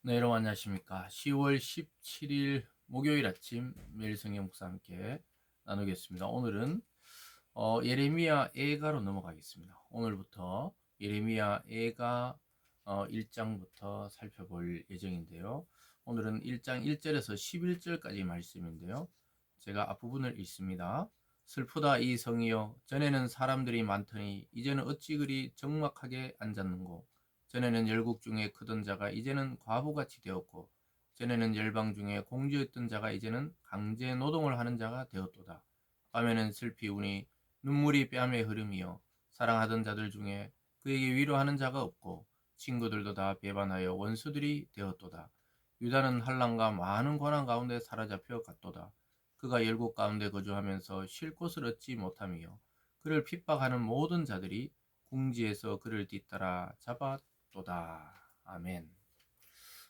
네, 여러분 안녕하십니까. 10월 17일 목요일 아침 매일 성경 묵상 함께 나누겠습니다. 오늘은 예레미야 애가로 넘어가겠습니다. 오늘부터 예레미야 애가 1장부터 살펴볼 예정인데요. 오늘은 1장 1절에서 11절까지 말씀인데요. 제가 앞부분을 읽습니다. 슬프다 이 성이여, 전에는 사람들이 많더니 이제는 어찌 그리 적막하게 앉았는고. 전에는 열국 중에 크던 자가 이제는 과부같이 되었고, 전에는 열방 중에 공주였던 자가 이제는 강제 노동을 하는 자가 되었도다. 밤에는 슬피 우니 눈물이 뺨에 흐름이여, 사랑하던 자들 중에 그에게 위로하는 자가 없고, 친구들도 다 배반하여 원수들이 되었도다. 유다는 환난과 많은 고난 가운데 사로잡혀 갔도다. 그가 열국 가운데 거주하면서 쉴 곳을 얻지 못하며, 그를 핍박하는 모든 자들이 궁지에서 그를 뒤따라 잡았도다. 아멘.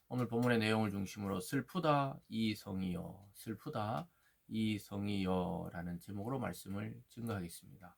오늘 본문의 내용을 중심으로 슬프다 이 성이여, 슬프다 이 성이여 라는 제목으로 말씀을 증거하겠습니다.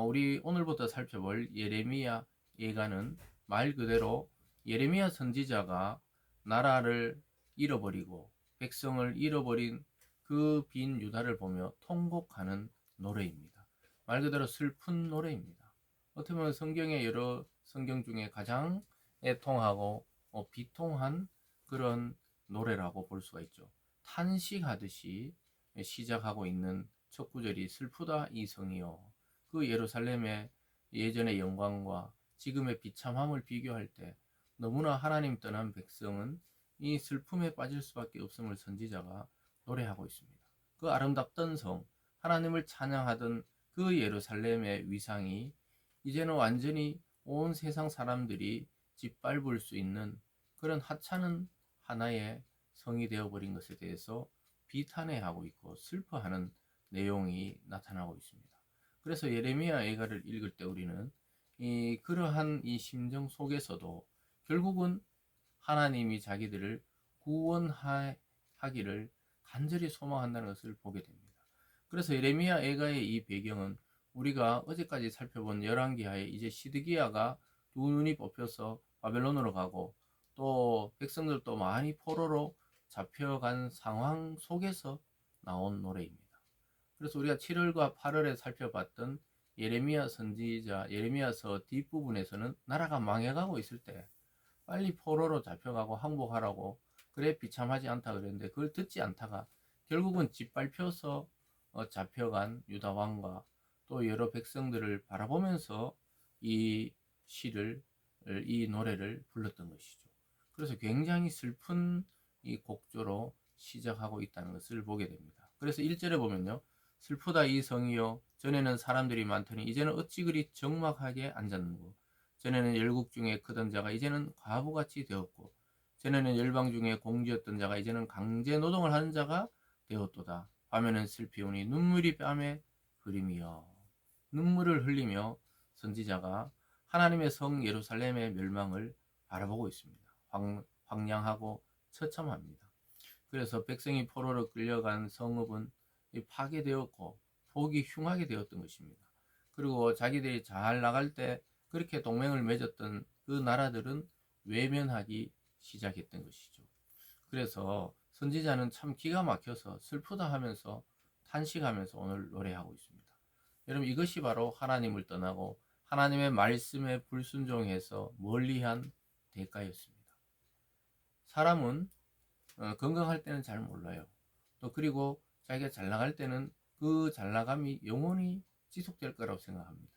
우리 오늘부터 살펴볼 예레미야 예가는 말 그대로 예레미야 선지자가 나라를 잃어버리고 백성을 잃어버린 그 빈 유다를 보며 통곡하는 노래입니다. 말 그대로 슬픈 노래입니다. 어떻게 보면 성경의 여러 성경 중에 가장 애통하고 비통한 그런 노래라고 볼 수가 있죠. 탄식하듯이 시작하고 있는 첫 구절이 슬프다 이 성이여. 그 예루살렘의 예전의 영광과 지금의 비참함을 비교할 때 너무나 하나님 떠난 백성은 이 슬픔에 빠질 수밖에 없음을 선지자가 노래하고 있습니다. 그 아름답던 성, 하나님을 찬양하던 그 예루살렘의 위상이 이제는 완전히 온 세상 사람들이 짓밟을 수 있는 그런 하찮은 하나의 성이 되어버린 것에 대해서 비탄해하고 있고 슬퍼하는 내용이 나타나고 있습니다. 그래서 예레미야 애가를 읽을 때 우리는 그러한 이 심정 속에서도 결국은 하나님이 자기들을 구원하기를 간절히 소망한다는 것을 보게 됩니다. 그래서 예레미야 애가의 이 배경은 우리가 어제까지 살펴본 열왕기하에 이제 시드기야가 두 눈이 뽑혀서 바벨론으로 가고 또 백성들도 많이 포로로 잡혀간 상황 속에서 나온 노래입니다. 그래서 우리가 7월과 8월에 살펴봤던 예레미야 선지자 예레미야서 뒷부분에서는 나라가 망해가고 있을 때 빨리 포로로 잡혀가고 항복하라고 그래 비참하지 않다 그랬는데 그걸 듣지 않다가 결국은 짓밟혀서 잡혀간 유다 왕과 또 여러 백성들을 바라보면서 이 시를 이 노래를 불렀던 것이죠. 그래서 굉장히 슬픈 이 곡조로 시작하고 있다는 것을 보게 됩니다. 그래서 1절에 보면요. 슬프다 이 성이여, 전에는 사람들이 많더니 이제는 어찌 그리 적막하게 앉았는고. 전에는 열국 중에 크던 자가 이제는 과부같이 되었고, 전에는 열방 중에 공주였던 자가 이제는 강제 노동을 하는 자가 되었도다. 밤에는 슬피우니 눈물이 뺨에 흐림이여. 눈물을 흘리며 선지자가 하나님의 성 예루살렘의 멸망을 바라보고 있습니다. 황량하고 처참합니다. 그래서 백성이 포로로 끌려간 성읍은 파괴되었고 복이 흉하게 되었던 것입니다. 그리고 자기들이 잘 나갈 때 그렇게 동맹을 맺었던 그 나라들은 외면하기 시작했던 것이죠. 그래서 선지자는 참 기가 막혀서 슬프다 하면서 탄식하면서 오늘 노래하고 있습니다. 여러분 이것이 바로 하나님을 떠나고 하나님의 말씀에 불순종해서 멀리한 대가였습니다. 사람은 건강할 때는 잘 몰라요. 또 그리고 자기가 잘 나갈 때는 그 잘 나감이 영원히 지속될 거라고 생각합니다.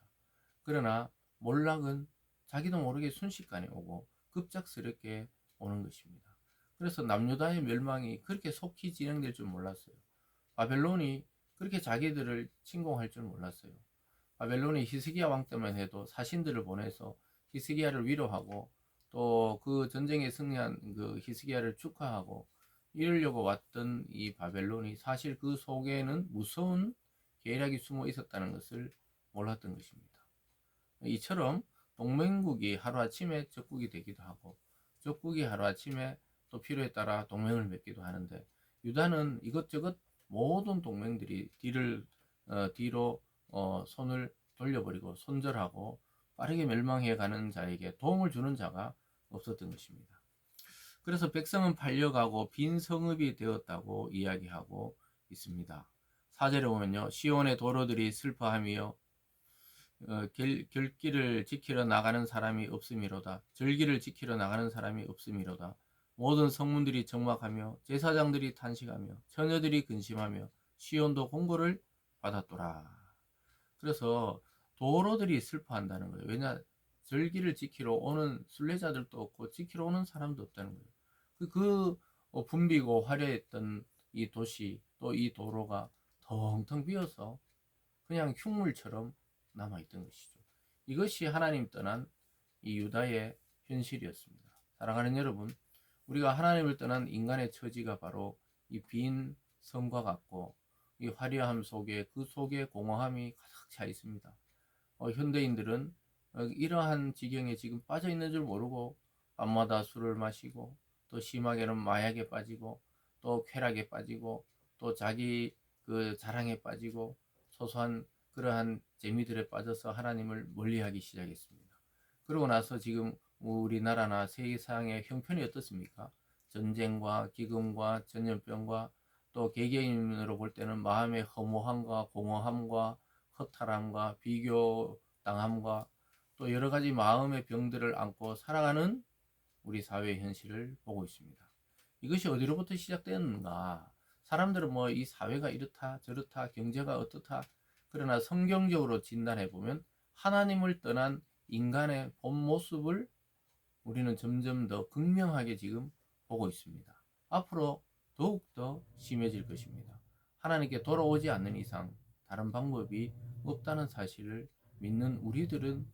그러나 몰락은 자기도 모르게 순식간에 오고 급작스럽게 오는 것입니다. 그래서 남유다의 멸망이 그렇게 속히 진행될 줄 몰랐어요. 바벨론이 그렇게 자기들을 침공할 줄 몰랐어요. 바벨론이 히스기야 왕 때만 해도 사신들을 보내서 히스기야를 위로하고 또 그 전쟁에 승리한 그 히스기야를 축하하고 이러려고 왔던 이 바벨론이 사실 그 속에는 무서운 계략이 숨어 있었다는 것을 몰랐던 것입니다. 이처럼 동맹국이 하루아침에 적국이 되기도 하고 적국이 하루아침에 또 필요에 따라 동맹을 맺기도 하는데 유다는 이것저것 모든 동맹들이 뒤로 손을 돌려버리고 손절하고 빠르게 멸망해 가는 자에게 도움을 주는 자가 없었던 것입니다. 그래서 백성은 팔려가고 빈 성읍이 되었다고 이야기하고 있습니다. 4절에 보면요. 시온의 도로들이 슬퍼하며 결길을 지키러 나가는 사람이 없음이로다. 절기를 지키러 나가는 사람이 없음이로다. 모든 성문들이 적막하며 제사장들이 탄식하며 처녀들이 근심하며 시온도 공고를 받았더라. 그래서 도로들이 슬퍼한다는 거예요. 왜냐, 절기를 지키러 오는 순례자들도 없고 지키러 오는 사람도 없다는 거예요. 붐비고 화려했던 이 도시, 또 이 도로가 텅텅 비어서 그냥 흉물처럼 남아있던 것이죠. 이것이 하나님 떠난 이 유다의 현실이었습니다. 사랑하는 여러분, 우리가 하나님을 떠난 인간의 처지가 바로 이 빈 성과 같고 이 화려함 속에 그 속에 공허함이 가득 차 있습니다. 현대인들은 이러한 지경에 지금 빠져 있는 줄 모르고 밤마다 술을 마시고 또 심하게는 마약에 빠지고 또 쾌락에 빠지고 또 자기 그 자랑에 빠지고 소소한 그러한 재미들에 빠져서 하나님을 멀리하기 시작했습니다. 그러고 나서 지금 우리나라나 세상의 형편이 어떻습니까? 전쟁과 기근과 전염병과 또 개개인으로 볼 때는 마음의 허무함과 공허함과 허탈함과 비교당함과 또 여러 가지 마음의 병들을 안고 살아가는 우리 사회의 현실을 보고 있습니다. 이것이 어디로부터 시작되었는가? 사람들은 뭐 이 사회가 이렇다 저렇다 경제가 어떻다, 그러나 성경적으로 진단해 보면 하나님을 떠난 인간의 본 모습을 우리는 점점 더 극명하게 지금 보고 있습니다. 앞으로 더욱더 심해질 것입니다. 하나님께 돌아오지 않는 이상 다른 방법이 없다는 사실을 믿는 우리들은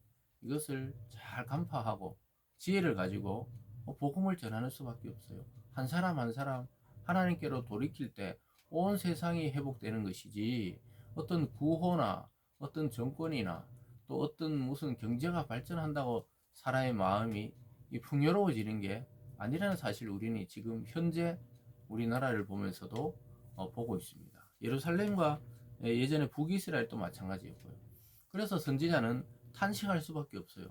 이것을 잘 간파하고 지혜를 가지고 복음을 전하는 수밖에 없어요. 한 사람 한 사람 하나님께로 돌이킬 때 온 세상이 회복되는 것이지, 어떤 구호나 어떤 정권이나 또 어떤 무슨 경제가 발전한다고 사람의 마음이 풍요로워지는 게 아니라는 사실을 우리는 지금 현재 우리나라를 보면서도 보고 있습니다. 예루살렘과 예전에 북이스라엘도 마찬가지였고요. 그래서 선지자는 탄식할 수밖에 없어요.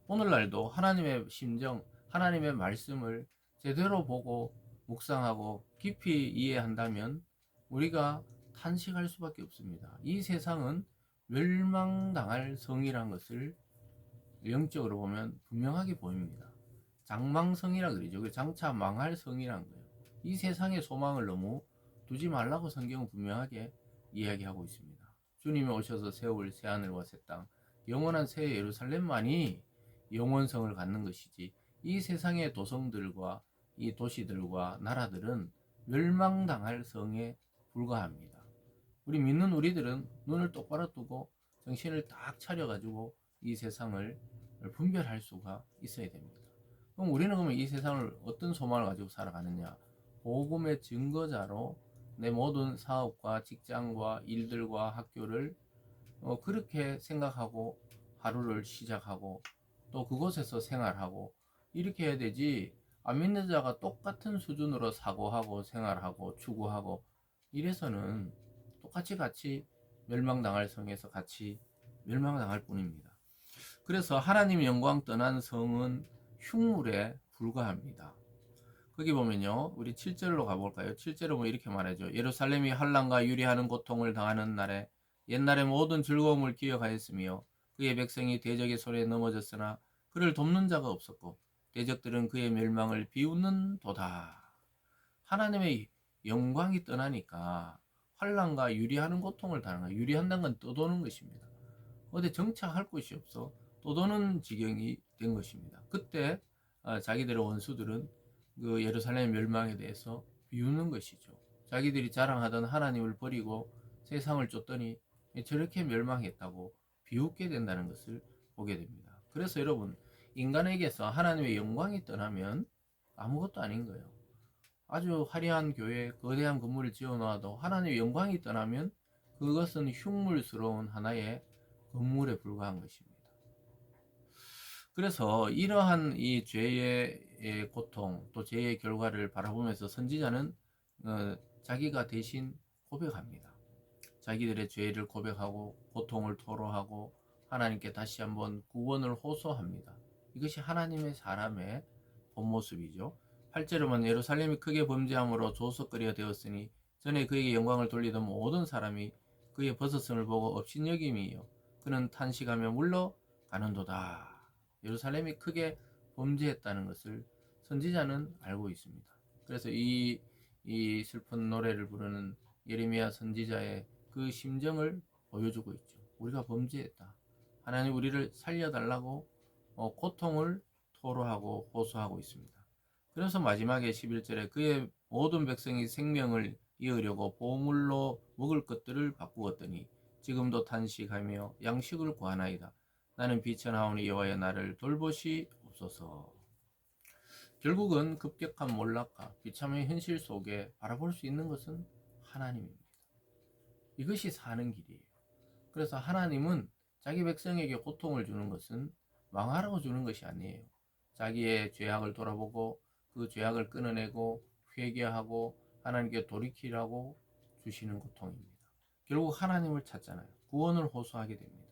오늘날도 하나님의 심정, 하나님의 말씀을 제대로 보고 묵상하고 깊이 이해한다면 우리가 탄식할 수밖에 없습니다. 이 세상은 멸망당할 성이란 것을 영적으로 보면 분명하게 보입니다. 장망성이라 그러죠. 장차 망할 성이란 거예요. 이 세상의 소망을 너무 두지 말라고 성경은 분명하게 이야기하고 있습니다. 주님이 오셔서 세울 새하늘과 새 땅, 영원한 새 예루살렘만이 영원성을 갖는 것이지, 이 세상의 도성들과 이 도시들과 나라들은 멸망당할 성에 불과합니다. 우리 믿는 우리들은 눈을 똑바로 뜨고 정신을 딱 차려가지고 이 세상을 분별할 수가 있어야 됩니다. 그럼 우리는 그러면 이 세상을 어떤 소망을 가지고 살아가느냐? 복음의 증거자로 내 모든 사업과 직장과 일들과 학교를 그렇게 생각하고 하루를 시작하고 또 그곳에서 생활하고 이렇게 해야 되지, 안 믿는 자가 똑같은 수준으로 사고하고 생활하고 추구하고 이래서는 똑같이 같이 멸망당할 성에서 같이 멸망당할 뿐입니다. 그래서 하나님 영광 떠난 성은 흉물에 불과합니다. 거기 보면요, 우리 7절로 가볼까요? 7절로 보면 이렇게 말하죠. 예루살렘이 환난과 유리하는 고통을 당하는 날에 옛날의 모든 즐거움을 기억하였으며 그의 백성이 대적의 손에 넘어졌으나 그를 돕는 자가 없었고 대적들은 그의 멸망을 비웃는 도다. 하나님의 영광이 떠나니까 환난과 유리하는 고통을 당하는 거예요. 유리한다는 건 떠도는 것입니다. 어디 정착할 곳이 없어 떠도는 지경이 된 것입니다. 그때 자기들의 원수들은 그 예루살렘 멸망에 대해서 비웃는 것이죠. 자기들이 자랑하던 하나님을 버리고 세상을 쫓더니 저렇게 멸망했다고 비웃게 된다는 것을 보게 됩니다. 그래서 여러분, 인간에게서 하나님의 영광이 떠나면 아무것도 아닌 거예요. 아주 화려한 교회, 거대한 건물을 지어놓아도 하나님의 영광이 떠나면 그것은 흉물스러운 하나의 건물에 불과한 것입니다. 그래서 이러한 이 죄의 고통, 또 죄의 결과를 바라보면서 선지자는 자기가 대신 고백합니다. 자기들의 죄를 고백하고 고통을 토로하고 하나님께 다시 한번 구원을 호소합니다. 이것이 하나님의 사람의 본 모습이죠. 8절음은 예루살렘이 크게 범죄함으로 조석거리가 되었으니 전에 그에게 영광을 돌리던 모든 사람이 그의 벗어짐을 보고 업신여김이요 그는 탄식하며 물러가는도다. 예루살렘이 크게 범죄했다는 것을 선지자는 알고 있습니다. 그래서 이 슬픈 노래를 부르는 예레미야 선지자의 그 심정을 보여주고 있죠. 우리가 범죄했다. 하나님 우리를 살려달라고 고통을 토로하고 호소하고 있습니다. 그래서 마지막에 11절에 그의 모든 백성이 생명을 이으려고 보물로 먹을 것들을 바꾸었더니 지금도 탄식하며 양식을 구하나이다. 나는 비천하오니 여호와여 나를 돌보시옵소서. 결국은 급격한 몰락과 비참의 현실 속에 바라볼 수 있는 것은 하나님입니다. 이것이 사는 길이에요. 그래서 하나님은 자기 백성에게 고통을 주는 것은 망하라고 주는 것이 아니에요. 자기의 죄악을 돌아보고 그 죄악을 끊어내고 회개하고 하나님께 돌이키라고 주시는 고통입니다. 결국 하나님을 찾잖아요. 구원을 호소하게 됩니다.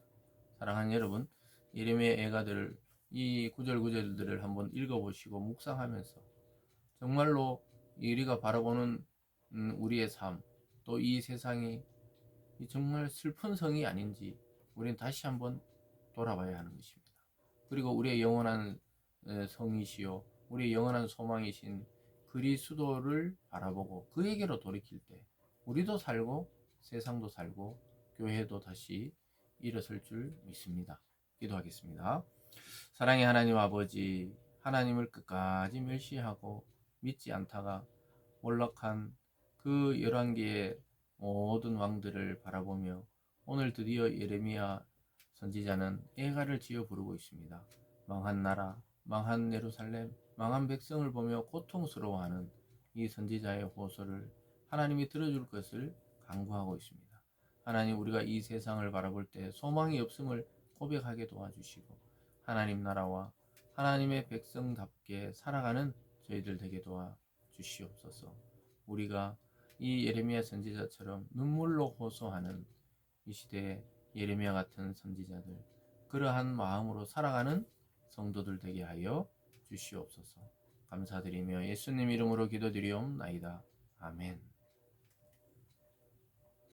사랑하는 여러분, 예레미야 애가들 이 구절구절들을 한번 읽어보시고 묵상하면서 정말로 우리가 바라보는 우리의 삶, 또 이 세상이 정말 슬픈 성이 아닌지 우리는 다시 한번 돌아봐야 하는 것입니다. 그리고 우리의 영원한 성이시요 우리의 영원한 소망이신 그리스도를 바라보고 그에게로 돌이킬 때 우리도 살고 세상도 살고 교회도 다시 일어설 줄 믿습니다. 기도하겠습니다. 사랑의 하나님 아버지, 하나님을 끝까지 멸시하고 믿지 않다가 몰락한 그 11개의 모든 왕들을 바라보며 오늘 드디어 예레미야 선지자는 애가를 지어 부르고 있습니다. 망한 나라, 망한 예루살렘, 망한 백성을 보며 고통스러워하는 이 선지자의 호소를 하나님이 들어줄 것을 간구하고 있습니다. 하나님, 우리가 이 세상을 바라볼 때 소망이 없음을 고백하게 도와주시고 하나님 나라와 하나님의 백성답게 살아가는 저희들 되게 도와주시옵소서. 우리가 이 예레미야 선지자처럼 눈물로 호소하는 이 시대의 예레미야 같은 선지자들, 그러한 마음으로 살아가는 성도들 되게 하여 주시옵소서. 감사드리며 예수님 이름으로 기도드리옵나이다. 아멘.